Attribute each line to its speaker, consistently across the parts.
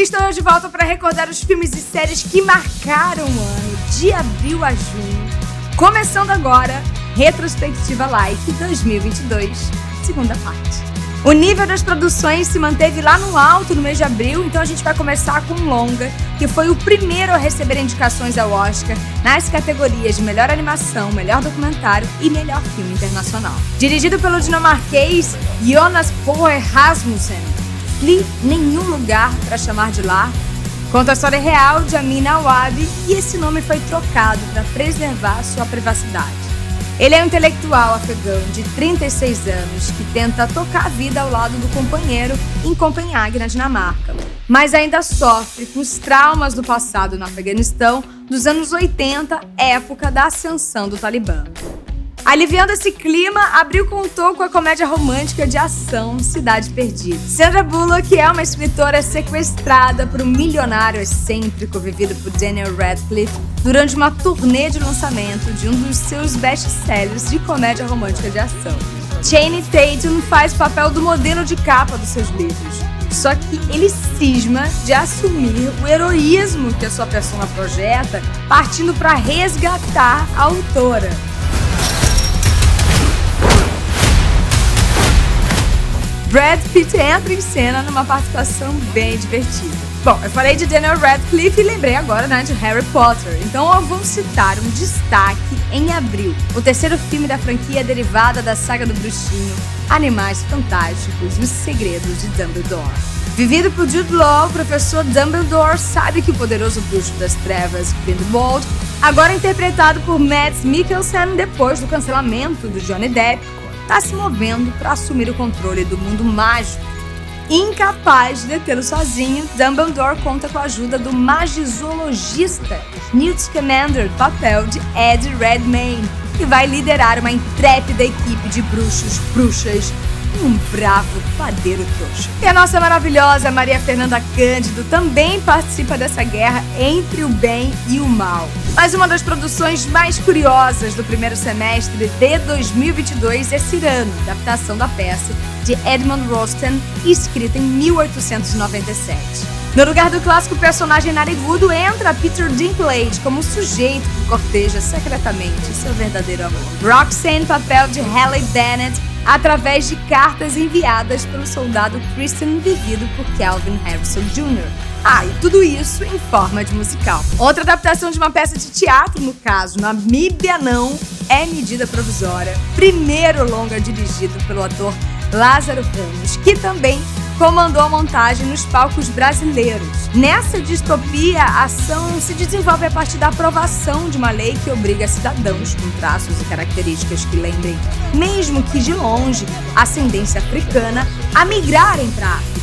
Speaker 1: estou eu de volta para recordar os filmes e séries que marcaram o ano, de abril a junho. Começando agora, Retrospectiva Like 2022, segunda parte. O nível das produções se manteve lá no alto no mês de abril, então a gente vai começar com um longa, que foi o primeiro a receber indicações ao Oscar nas categorias de melhor animação, melhor documentário e melhor filme internacional. Dirigido pelo dinamarquês Jonas Poe Rasmussen, Nenhum Lugar para Chamar de Lar, conta a história real de Amin Awad e esse nome foi trocado para preservar sua privacidade. Ele é um intelectual afegão de 36 anos que tenta tocar a vida ao lado do companheiro em Copenhague, na Dinamarca, mas ainda sofre com os traumas do passado no Afeganistão dos anos 80, época da ascensão do Talibã. Aliviando esse clima, Abril contou com a comédia romântica de ação Cidade Perdida. Sandra Bullock é uma escritora sequestrada por um milionário excêntrico vivido por Daniel Radcliffe durante uma turnê de lançamento de um dos seus best-sellers de comédia romântica de ação. Channing Tatum faz o papel do modelo de capa dos seus livros, só que ele cisma de assumir o heroísmo que a sua persona projeta, partindo para resgatar a autora. Brad Pitt entra em cena numa participação bem divertida. Bom, eu falei de Daniel Radcliffe e lembrei agora, de Harry Potter. Então eu vou citar um destaque em abril. O terceiro filme da franquia derivada da saga do bruxinho, Animais Fantásticos e os Segredos de Dumbledore. Vivido por Jude Law, o professor Dumbledore sabe que o poderoso bruxo das trevas, Grindelwald, agora interpretado por Mads Mikkelsen depois do cancelamento do Johnny Depp, está se movendo para assumir o controle do mundo mágico. Incapaz de detê-lo sozinho, Dumbledore conta com a ajuda do magizoologista Newt Scamander, papel de Ed Redmayne, que vai liderar uma intrépida equipe de bruxos, bruxas e um bravo padeiro trouxa. E a nossa maravilhosa Maria Fernanda Cândido também participa dessa guerra entre o bem e o mal. Mas uma das produções mais curiosas do primeiro semestre de 2022 é Cyrano, adaptação da peça de Edmund Rostand, escrita em 1897. No lugar do clássico personagem narigudo, entra Peter Dinklage como o sujeito que corteja secretamente seu verdadeiro amor. Roxanne, papel de Halle Bennett, através de cartas enviadas pelo soldado Christian, vivido por Calvin Harrison Jr. E tudo isso em forma de musical. Outra adaptação de uma peça de teatro, no caso, Namíbia Não, é Medida Provisória, primeiro longa dirigido pelo ator Lázaro Ramos, que também comandou a montagem nos palcos brasileiros. Nessa distopia, a ação se desenvolve a partir da aprovação de uma lei que obriga cidadãos com traços e características que lembrem, mesmo que de longe, ascendência africana, a migrarem para a África.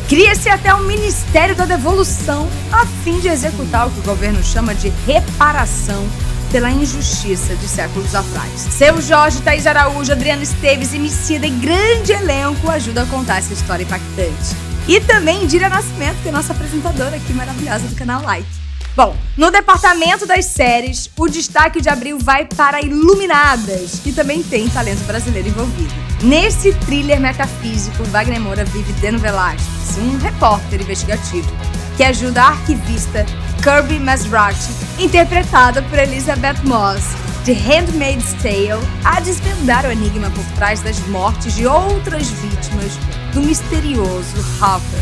Speaker 1: Cria-se até um Ministério da Devolução a fim de executar o que o governo chama de reparação pela injustiça de séculos atrás. Seu Jorge, Thaís Araújo, Adriano Esteves, Emicida e grande elenco ajudam a contar essa história impactante. E também Indira Nascimento, que é nossa apresentadora aqui maravilhosa do canal Like. Bom, no departamento das séries, o destaque de abril vai para Iluminadas, que também tem talento brasileiro envolvido. Nesse thriller metafísico, Wagner Moura vive Deno Velasquez, um repórter investigativo, que ajuda a arquivista Kirby Masrati, interpretada por Elizabeth Moss, de Handmaid's Tale, a desvendar o enigma por trás das mortes de outras vítimas do misterioso Hopper,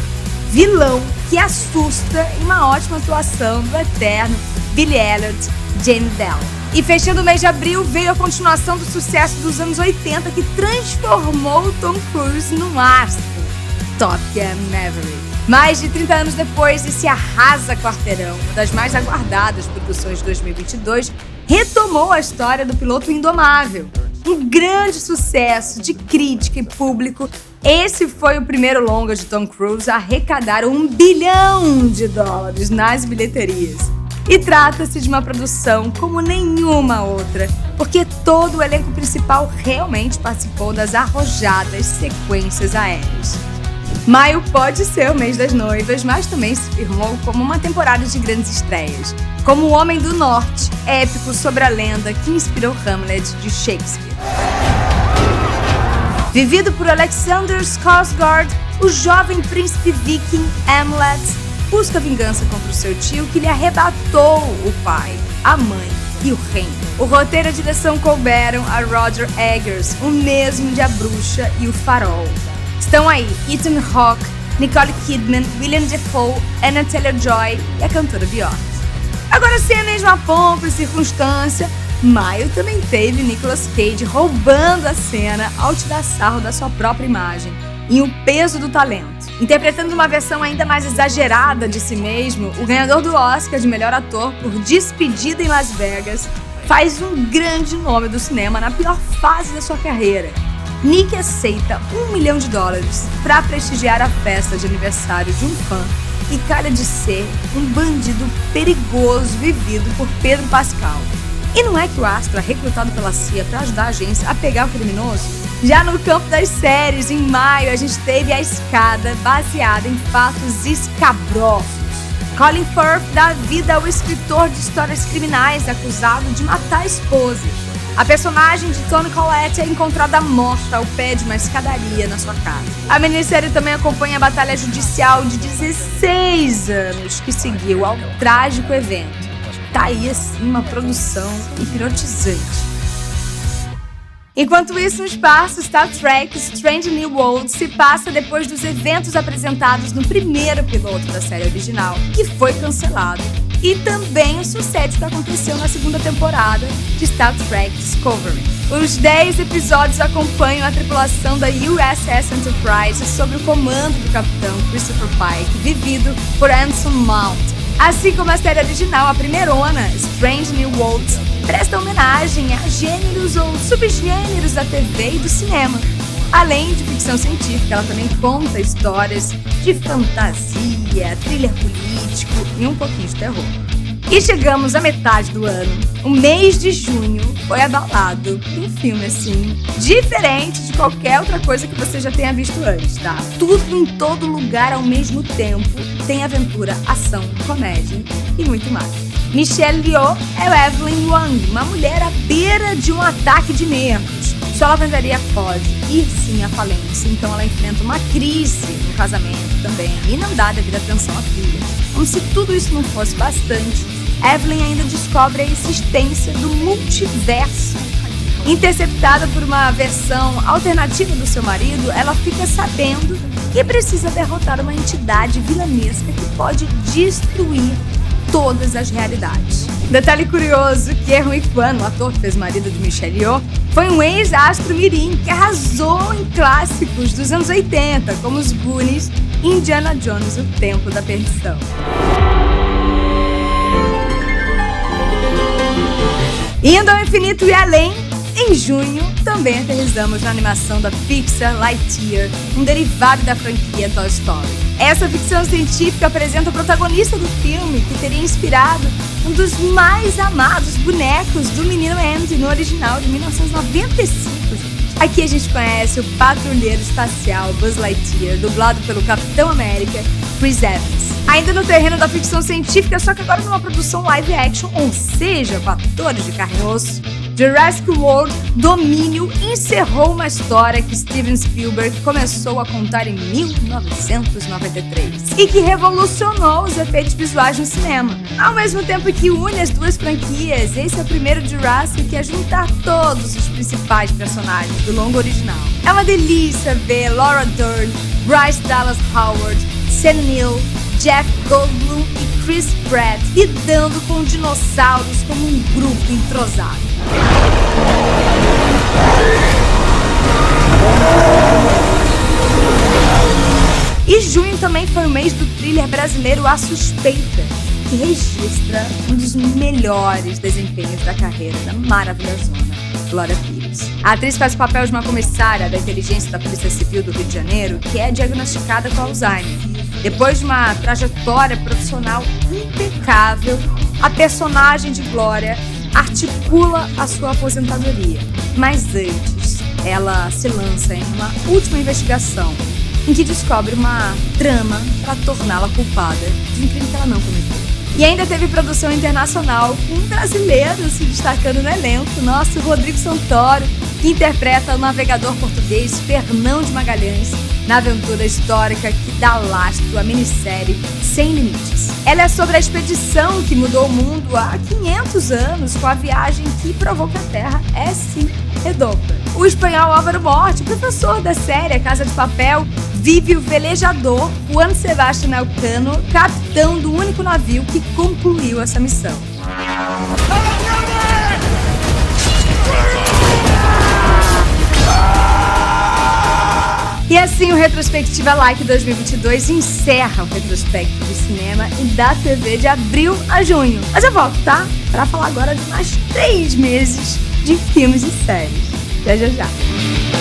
Speaker 1: vilão que assusta em uma ótima atuação do eterno Billy Elliot, Jane Dell. E fechando o mês de abril, veio a continuação do sucesso dos anos 80 que transformou Tom Cruise num astro, Top Gun Maverick. Mais de 30 anos depois, esse arrasa quarteirão, uma das mais aguardadas produções de 2022, retomou a história do piloto indomável. Um grande sucesso de crítica e público, esse foi o primeiro longa de Tom Cruise a arrecadar $1 bilhão nas bilheterias. E trata-se de uma produção como nenhuma outra, porque todo o elenco principal realmente participou das arrojadas sequências aéreas. Maio pode ser o mês das noivas, mas também se firmou como uma temporada de grandes estreias, como O Homem do Norte, épico sobre a lenda que inspirou Hamlet de Shakespeare. Vivido por Alexander Skarsgård, o jovem príncipe viking Hamlet busca vingança contra o seu tio que lhe arrebatou o pai, a mãe e o reino. O roteiro e a direção couberam a Roger Eggers, o mesmo de A Bruxa e o Farol. Estão aí Ethan Hawke, Nicole Kidman, William Dafoe, Anya Taylor-Joy e a cantora Björk. Agora, sem a mesma pompa e circunstância, maio também teve Nicolas Cage roubando a cena ao tirar sarro da sua própria imagem e o peso do talento. Interpretando uma versão ainda mais exagerada de si mesmo, o ganhador do Oscar de melhor ator por Despedida em Las Vegas faz um grande nome do cinema na pior fase da sua carreira. Nick aceita $1 milhão para prestigiar a festa de aniversário de um fã e calha de ser um bandido perigoso vivido por Pedro Pascal. E não é que o astro é recrutado pela CIA para ajudar a agência a pegar o criminoso? Já no campo das séries, em maio, a gente teve A Escada, baseada em fatos escabrosos. Colin Firth dá vida ao escritor de histórias criminais acusado de matar a esposa. A personagem de Toni Collette é encontrada morta ao pé de uma escadaria na sua casa. A minissérie também acompanha a batalha judicial de 16 anos que seguiu ao trágico evento. Tá aí, assim, uma produção hipnotizante. Enquanto isso, no espaço, Star Trek Strange New Worlds se passa depois dos eventos apresentados no primeiro piloto da série original, que foi cancelado, e também sucede o que aconteceu na segunda temporada de Star Trek Discovery. Os 10 episódios acompanham a tripulação da USS Enterprise sob o comando do capitão Christopher Pike, vivido por Anson Mount. Assim como a série original, a primeirona, Strange New Worlds, presta homenagem a gêneros ou subgêneros da TV e do cinema. Além de ficção científica, ela também conta histórias de fantasia, thriller político e um pouquinho de terror. E chegamos à metade do ano. O mês de junho foi abalado por um filme, assim, diferente de qualquer outra coisa que você já tenha visto antes, tá? Tudo em todo lugar ao mesmo tempo. Tem aventura, ação, comédia e muito mais. Michelle Yeoh é o Evelyn Wang, uma mulher à beira de um ataque de nervos. Sua lavanderia pode ir sim à falência, então ela enfrenta uma crise no casamento também e não dá devida atenção à filha. Como se tudo isso não fosse bastante, Evelyn ainda descobre a existência do multiverso. Interceptada por uma versão alternativa do seu marido, ela fica sabendo que precisa derrotar uma entidade vilanesca que pode destruir todas as realidades. Detalhe curioso que Ke Huy Quan, o ator que fez o marido de Michelle Yeoh, foi um ex-astro mirim que arrasou em clássicos dos anos 80, como os Goonies e Indiana Jones, o Templo da Perdição. Indo ao infinito e além, em junho também aterrissamos na animação da Pixar Lightyear, um derivado da franquia Toy Story. Essa ficção científica apresenta o protagonista do filme, que teria inspirado um dos mais amados bonecos do menino Andy no original de 1995. Aqui a gente conhece o patrulheiro espacial Buzz Lightyear, dublado pelo Capitão América, Chris Evans. Ainda no terreno da ficção científica, só que agora numa produção live action, ou seja, com atores de carne e osso, Jurassic World Domínio encerrou uma história que Steven Spielberg começou a contar em 1993 e que revolucionou os efeitos visuais no cinema. Ao mesmo tempo que une as duas franquias, esse é o primeiro Jurassic a juntar todos os principais personagens do longo original. É uma delícia ver Laura Dern, Bryce Dallas Howard, Sam Neill, Jeff Goldblum e Chris Pratt lidando com dinossauros como um grupo entrosado. E junho também foi o mês do thriller brasileiro A Suspeita, que registra um dos melhores desempenhos da carreira da maravilhosona Glória Pires. A atriz faz o papel de uma comissária da inteligência da Polícia Civil do Rio de Janeiro que é diagnosticada com Alzheimer. Depois de uma trajetória profissional impecável, a personagem de Glória articula a sua aposentadoria. Mas antes, ela se lança em uma última investigação em que descobre uma trama para torná-la culpada de um crime que ela não cometeu. E ainda teve produção internacional com um brasileiro se destacando no elenco, nosso Rodrigo Santoro, que interpreta o navegador português Fernão de Magalhães na aventura histórica que dá lastro à minissérie Sem Limites. Ela é sobre a expedição que mudou o mundo há 500 anos com a viagem que provou que a Terra é sim redonda. O espanhol Álvaro Morte, professor da série A Casa de Papel, vive o velejador Juan Sebastián Elcano, capitão do único navio que concluiu essa missão. E assim o Retrospectiva Like 2022 encerra o retrospecto do cinema e da TV de abril a junho. Mas eu volto, tá? Pra falar agora de mais 3 meses de filmes e séries. Até já já.